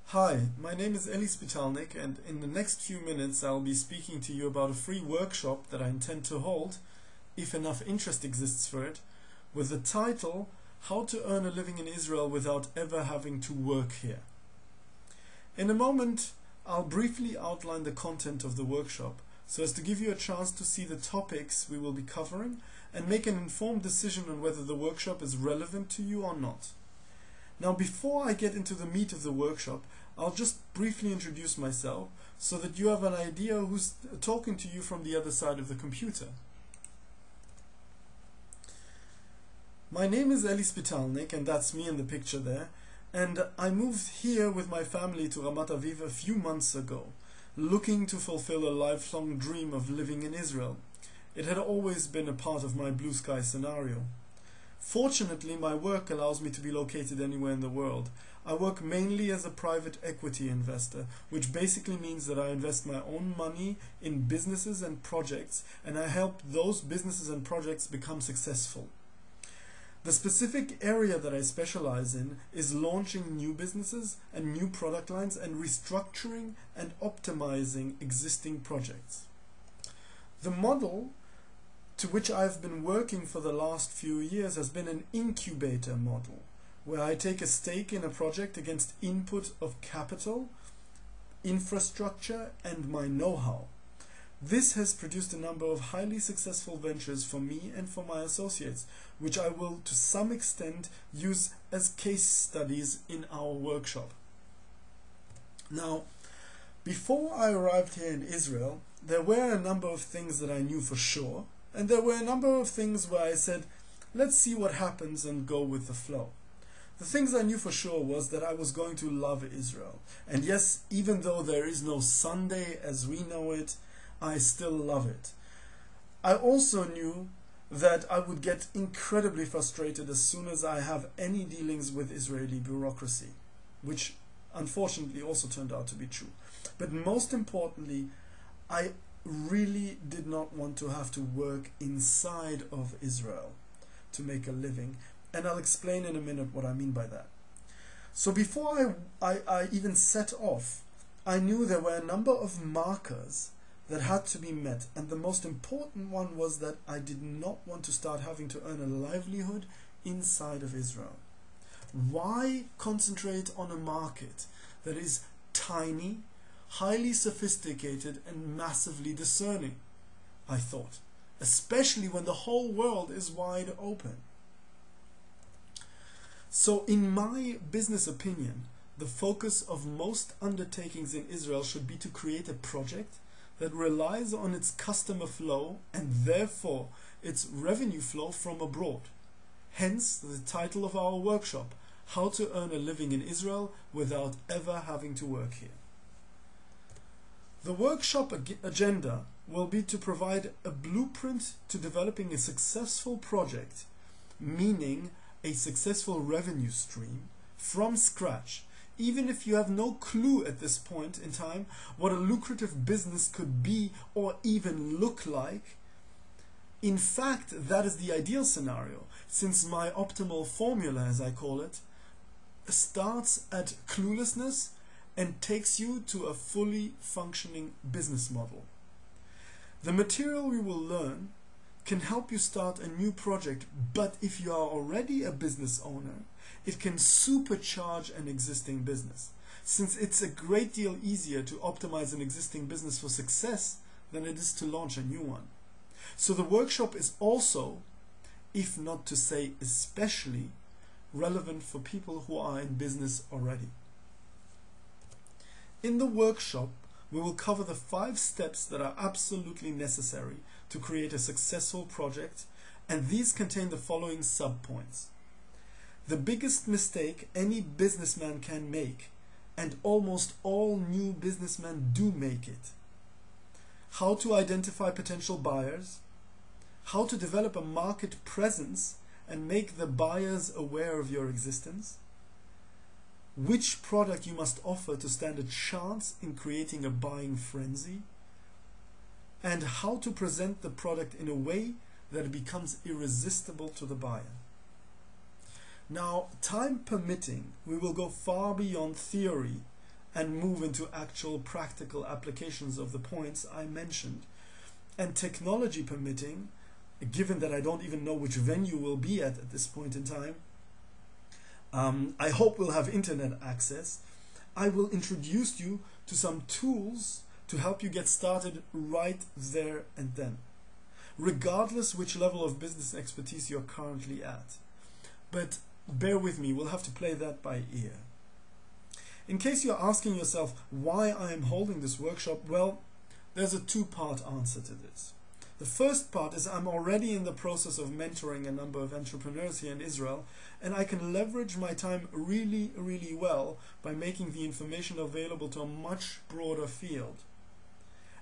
Hi, my name is Eli Spitalnik, and in the next few minutes I'll be speaking to you about a free workshop that I intend to hold, if enough interest exists for it, with the title How to Earn a Living in Israel Without Ever Having to Work Here. In a moment, I'll briefly outline the content of the workshop so as to give you a chance to see the topics we will be covering and make an informed decision on whether the workshop is relevant to you or not. Now, before I get into the meat of the workshop, I'll just briefly introduce myself so that you have an idea who's talking to you from the other side of the computer. My name is Eli Spitalnik, and that's me in the picture there, and I moved here with my family to Ramat Aviv a few months ago, looking to fulfill a lifelong dream of living in Israel. It had always been a part of my blue sky scenario. Fortunately, my work allows me to be located anywhere in the world. I work mainly as a private equity investor, which basically means that I invest my own money in businesses and projects, and I help those businesses and projects become successful. The specific area that I specialize in is launching new businesses and new product lines and restructuring and optimizing existing projects. The model to which I've been working for the last few years has been an incubator model, where I take a stake in a project against input of capital, infrastructure, and my know-how. This has produced a number of highly successful ventures for me and for my associates, which I will to some extent use as case studies in our workshop. Now, before I arrived here in Israel, there were a number of things that I knew for sure, and there were a number of things where I said, let's see what happens and go with the flow. The things I knew for sure was that I was going to love Israel. And yes, even though there is no Sunday as we know it, I still love it. I also knew that I would get incredibly frustrated as soon as I have any dealings with Israeli bureaucracy, which unfortunately also turned out to be true. But most importantly, I really did not want to have to work inside of Israel to make a living, and I'll explain in a minute what I mean by that. So before I even set off, I knew there were a number of markers that had to be met, and the most important one was that I did not want to start having to earn a livelihood inside of Israel. Why concentrate on a market that is tiny, highly sophisticated, and massively discerning, I thought, especially when the whole world is wide open? So in my business opinion, the focus of most undertakings in Israel should be to create a project that relies on its customer flow and therefore its revenue flow from abroad. Hence the title of our workshop, How to Earn a Living in Israel Without Ever Having to Work Here. The workshop agenda will be to provide a blueprint to developing a successful project, meaning a successful revenue stream, from scratch, even if you have no clue at this point in time what a lucrative business could be or even look like. In fact, that is the ideal scenario, since my optimal formula, as I call it, starts at cluelessness and takes you to a fully functioning business model. The material we will learn can help you start a new project, but if you are already a business owner, it can supercharge an existing business, since it's a great deal easier to optimize an existing business for success than it is to launch a new one. So the workshop is also, if not to say especially, relevant for people who are in business already. In the workshop, we will cover the 5 steps that are absolutely necessary to create a successful project, and these contain the following sub-points. The biggest mistake any businessman can make, and almost all new businessmen do make it. How to identify potential buyers, how to develop a market presence and make the buyers aware of your existence, which product you must offer to stand a chance in creating a buying frenzy, and how to present the product in a way that it becomes irresistible to the buyer. Now, time permitting, we will go far beyond theory and move into actual practical applications of the points I mentioned. And technology permitting, given that I don't even know which venue we'll be at this point in time, I hope we'll have internet access. I will introduce you to some tools to help you get started right there and then, regardless which level of business expertise you're currently at. But bear with me, we'll have to play that by ear. In case you're asking yourself why I am holding this workshop, well, there's a two-part answer to this. The first part is I'm already in the process of mentoring a number of entrepreneurs here in Israel, and I can leverage my time really, really well by making the information available to a much broader field.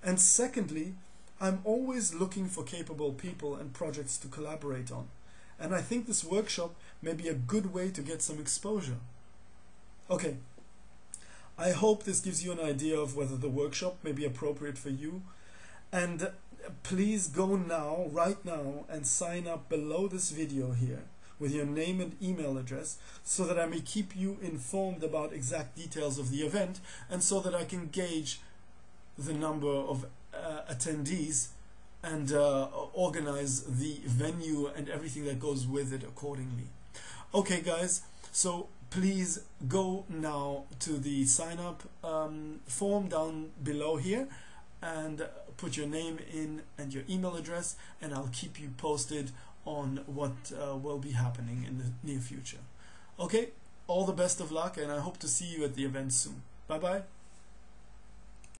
And secondly, I'm always looking for capable people and projects to collaborate on. And I think this workshop may be a good way to get some exposure. Okay, I hope this gives you an idea of whether the workshop may be appropriate for you. And please go now, right now, and sign up below this video here with your name and email address so that I may keep you informed about exact details of the event and so that I can gauge the number of attendees and organize the venue and everything that goes with it accordingly. Okay guys, so please go now to the sign up form down below here and put your name in and your email address, and I'll keep you posted on what will be happening in the near future. Okay, all the best of luck, and I hope to see you at the event soon. Bye bye.